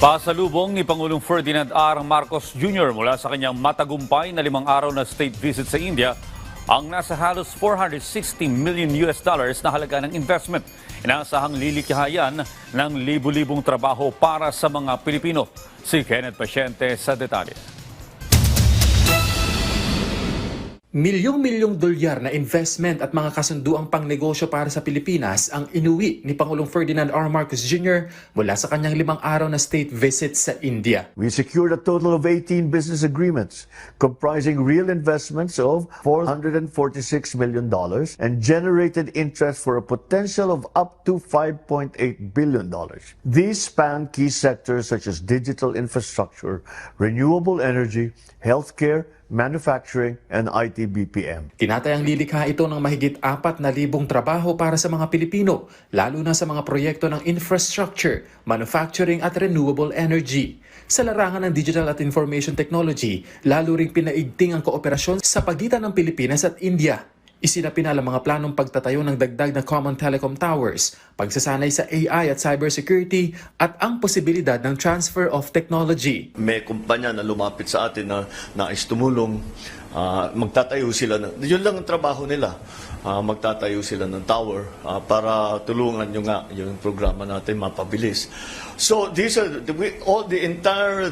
Pasalubong ni Pangulong Ferdinand R. Marcos Jr. mula sa kanyang matagumpay na 5 araw na state visit sa India ang nasa halos $460 million na halaga ng investment. Inaasahang lilikhayan ng libu-libong trabaho para sa mga Pilipino. Si Kenneth Pasyente sa detalye. Milyong-milyong dolyar na investment at mga kasunduang pangnegosyo para sa Pilipinas ang inuwi ni Pangulong Ferdinand R. Marcos Jr. mula sa kanyang 5 araw na state visit sa India. We secured a total of 18 business agreements comprising real investments of $446 million and generated interest for a potential of up to $5.8 billion. These span key sectors such as digital infrastructure, renewable energy, healthcare, manufacturing, and IT BPM. Tinatayang lilikha ito ng mahigit 4,000 trabaho para sa mga Pilipino, lalo na sa mga proyekto ng infrastructure, manufacturing at renewable energy. Sa larangan ng digital at information technology, lalo ring pinaigting ang kooperasyon sa pagitan ng Pilipinas at India. Isinapinal ang mga planong pagtatayo ng dagdag na common telecom towers, pagsasanay sa AI at cybersecurity, at ang posibilidad ng transfer of technology. May kumpanya na lumapit sa atin na nais tumulong, magtatayo sila. Yun lang ang trabaho nila. Magtatayo sila ng tower para tulungan yung programa natin mapabilis. So these are the entire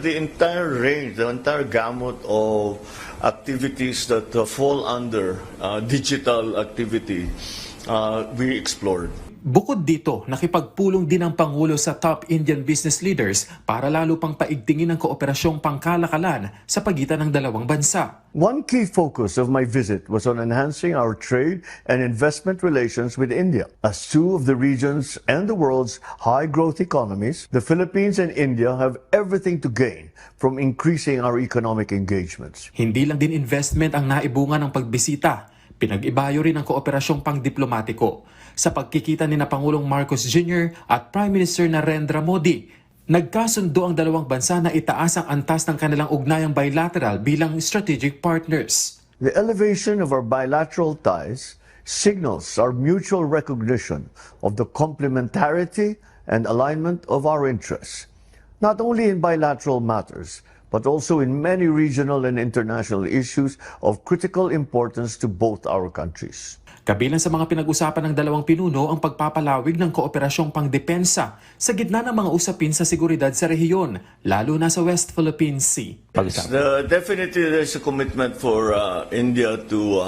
range, the entire gamut of activities that fall under digital activity we explored. Bukod dito, nakipagpulong din ang Pangulo sa top Indian business leaders para lalo pang paigtingin ang kooperasyong pangkalakalan sa pagitan ng dalawang bansa. One key focus of my visit was on enhancing our trade and investment relations with India. As two of the region's and the world's high-growth economies, the Philippines and India have everything to gain from increasing our economic engagements. Hindi lang din investment ang naibunga ng pagbisita. Pinag-ibayo rin ang kooperasyong pangdiplomatiko. Sa pagkikita ni na Pangulong Marcos Jr. at Prime Minister Narendra Modi, nagkasundo ang dalawang bansa na itaas ang antas ng kanilang ugnayang bilateral bilang strategic partners. The elevation of our bilateral ties signals our mutual recognition of the complementarity and alignment of our interests, not only in bilateral matters, but also in many regional and international issues of critical importance to both our countries. Kabilang sa mga pinag-usapan ng dalawang pinuno ang pagpapalawig ng kooperasyong pangdepensa sa gitna ng mga usapin sa seguridad sa rehiyon, lalo na sa West Philippine Sea. Definitely there's a commitment for India to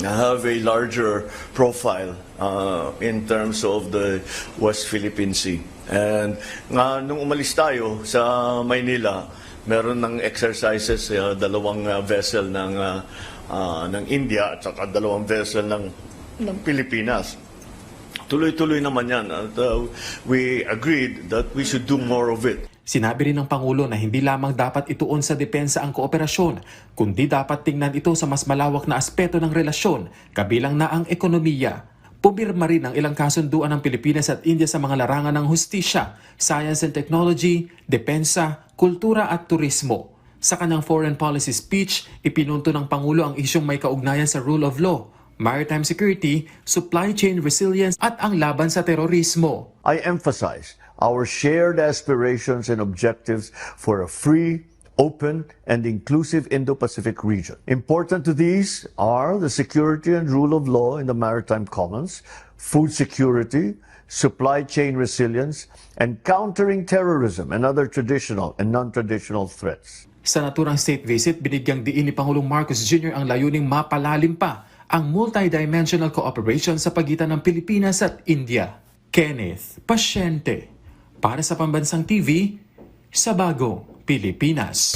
have a larger profile in terms of the West Philippine Sea. And nung umalis tayo sa Maynila, meron ng exercises, dalawang vessel ng India at saka dalawang vessel ng Pilipinas. Tuloy-tuloy naman yan. At we agreed that we should do more of it. Sinabi rin ng Pangulo na hindi lamang dapat ituon sa depensa ang kooperasyon, kundi dapat tingnan ito sa mas malawak na aspeto ng relasyon, kabilang na ang ekonomiya. Pumirma rin ang ilang kasunduan ng Pilipinas at India sa mga larangan ng hustisya, science and technology, depensa, kultura at turismo. Sa kanyang foreign policy speech, ipinunto ng Pangulo ang isyong may kaugnayan sa rule of law, maritime security, supply chain resilience at ang laban sa terorismo. I emphasize our shared aspirations and objectives for a free, open, and inclusive Indo-Pacific region. Important to these are the security and rule of law in the maritime commons, food security, supply chain resilience, and countering terrorism and other traditional and non-traditional threats. Sa naturang state visit, binigyang diin ni Pangulong Marcos Jr. ang layuning mapalalim pa ang multidimensional cooperation sa pagitan ng Pilipinas at India. Kenneth Pasyente, para sa Pambansang TV, sa Bagong Pilipinas.